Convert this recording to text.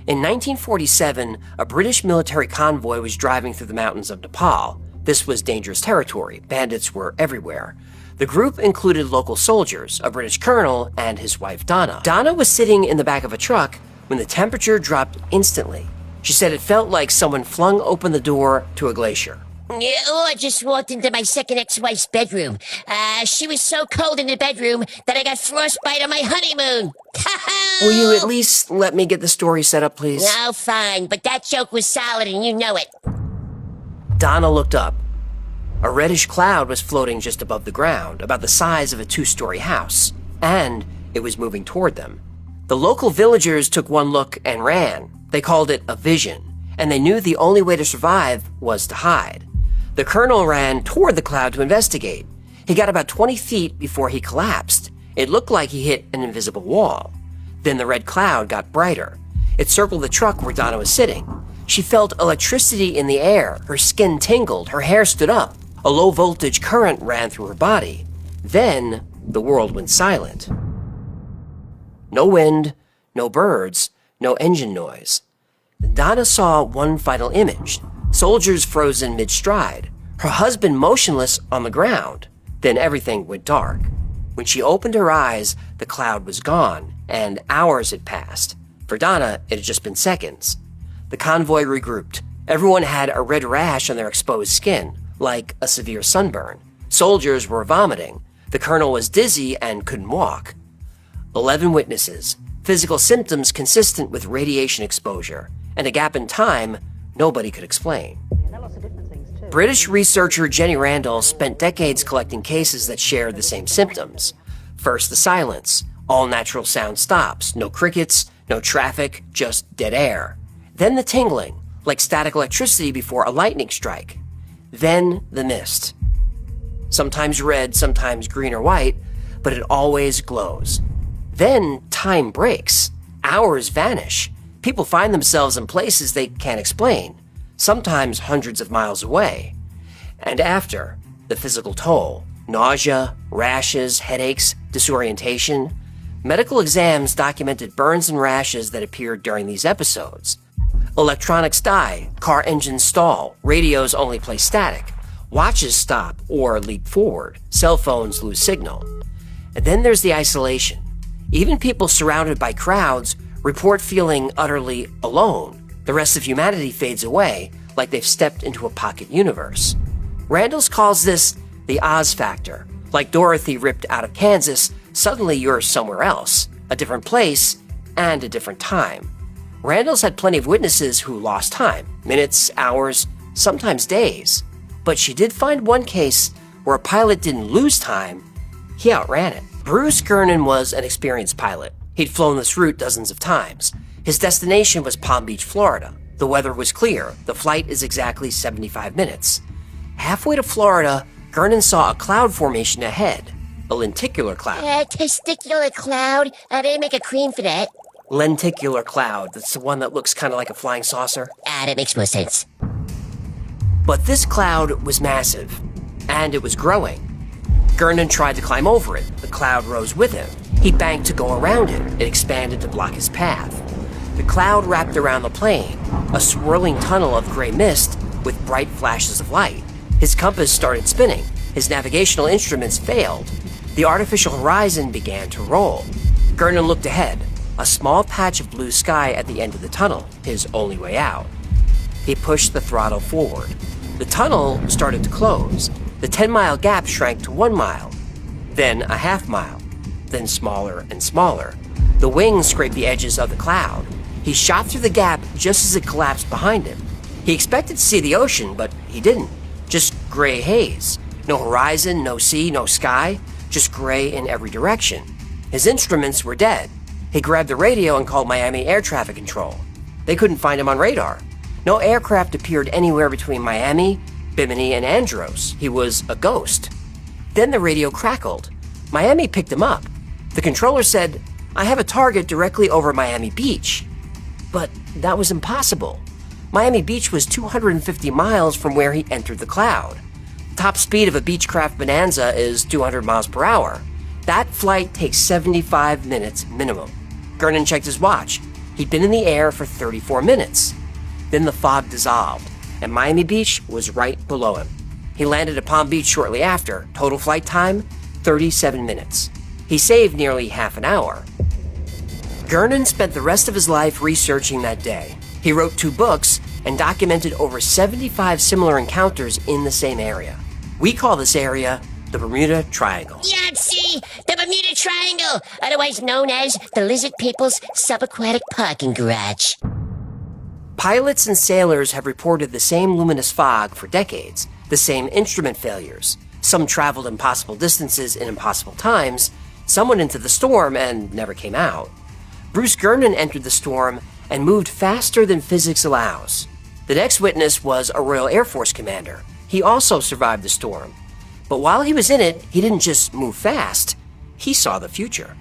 In 1947, a British military convoy was driving through the mountains of Nepal. This was dangerous territory. Bandits were everywhere. The group included local soldiers, a British colonel, and his wife Donna. Donna was sitting in the back of a truck when the temperature dropped instantly. She said it felt like someone flung open the door to a glacier. I just walked into my second ex-wife's bedroom. She was so cold in the bedroom that I got frostbite on my honeymoon. Will you at least let me get the story set up, please? No, fine, but that joke was solid and you know it. Donna looked up. A reddish cloud was floating just above the ground, about the size of a 2-story house, and it was moving toward them. The local villagers took one look and ran. They called it a vision, and they knew the only way to survive was to hide. The colonel ran toward the cloud to investigate. He got about 20 feet before he collapsed. It looked like he hit an invisible wall. Then the red cloud got brighter. It circled the truck where Donna was sitting. She felt electricity in the air. Her skin tingled. Her hair stood up. A low-voltage current ran through her body. Then the world went silent. No wind, no birds, no engine noise. Donna saw one final image. Soldiers frozen mid-stride. Her husband motionless on the ground. Then everything went dark. When she opened her eyes, the cloud was gone, and hours had passed. For Donna, it had just been seconds. The convoy regrouped. Everyone had a red rash on their exposed skin, like a severe sunburn. Soldiers were vomiting. The colonel was dizzy and couldn't walk. 11 witnesses, physical symptoms consistent with radiation exposure, and a gap in time nobody could explain. British researcher Jenny Randall spent decades collecting cases that shared the same symptoms. First, the silence. All natural sound stops. No crickets, no traffic, just dead air. Then the tingling, like static electricity before a lightning strike. Then the mist. Sometimes red, sometimes green or white, but it always glows. Then time breaks. Hours vanish. People find themselves in places they can't explain, sometimes hundreds of miles away. And after, the physical toll. Nausea, rashes, headaches, disorientation. Medical exams documented burns and rashes that appeared during these episodes. Electronics die, car engines stall, radios only play static, watches stop or leap forward, cell phones lose signal. And then there's the isolation. Even people surrounded by crowds report feeling utterly alone. The rest of humanity fades away, like they've stepped into a pocket universe. Randalls calls this the Oz factor. Like Dorothy ripped out of Kansas, suddenly you're somewhere else, a different place, and a different time. Randalls had plenty of witnesses who lost time, minutes, hours, sometimes days. But she did find one case where a pilot didn't lose time, he outran it. Bruce Gernon was an experienced pilot. He'd flown this route dozens of times. His destination was Palm Beach, Florida. The weather was clear. The flight is exactly 75 minutes. Halfway to Florida, Gernon saw a cloud formation ahead. A lenticular cloud. Testicular cloud? They make a cream for that. Lenticular cloud. That's the one that looks kind of like a flying saucer. That makes more sense. But this cloud was massive, and it was growing. Gernon tried to climb over it. The cloud rose with him. He banked to go around it. It expanded to block his path. The cloud wrapped around the plane, a swirling tunnel of gray mist with bright flashes of light. His compass started spinning. His navigational instruments failed. The artificial horizon began to roll. Gernon looked ahead, a small patch of blue sky at the end of the tunnel, his only way out. He pushed the throttle forward. The tunnel started to close. The 10-mile gap shrank to 1 mile, then a half mile, then smaller and smaller. The wings scraped the edges of the cloud. He shot through the gap just as it collapsed behind him. He expected to see the ocean, but he didn't. Just gray haze. No horizon, no sea, no sky, just gray in every direction. His instruments were dead. He grabbed the radio and called Miami Air Traffic Control. They couldn't find him on radar. No aircraft appeared anywhere between Miami, Bimini, and Andros. He was a ghost. Then the radio crackled. Miami picked him up. The controller said, "I have a target directly over Miami Beach." But that was impossible. Miami Beach was 250 miles from where he entered the cloud. Top speed of a Beechcraft Bonanza is 200 miles per hour. That flight takes 75 minutes minimum. Gernon checked his watch. He'd been in the air for 34 minutes. Then the fog dissolved, and Miami Beach was right below him. He landed at Palm Beach shortly after. Total flight time, 37 minutes. He saved nearly half an hour. Gernon spent the rest of his life researching that day. He wrote 2 books and documented over 75 similar encounters in the same area. We call this area the Bermuda Triangle. Yahtzee! The Bermuda Triangle, otherwise known as the Lizard People's Subaquatic Parking Garage. Pilots and sailors have reported the same luminous fog for decades, the same instrument failures. Some traveled impossible distances in impossible times, some went into the storm and never came out. Bruce Gernon entered the storm and moved faster than physics allows. The next witness was a Royal Air Force commander. He also survived the storm. But while he was in it, he didn't just move fast, he saw the future.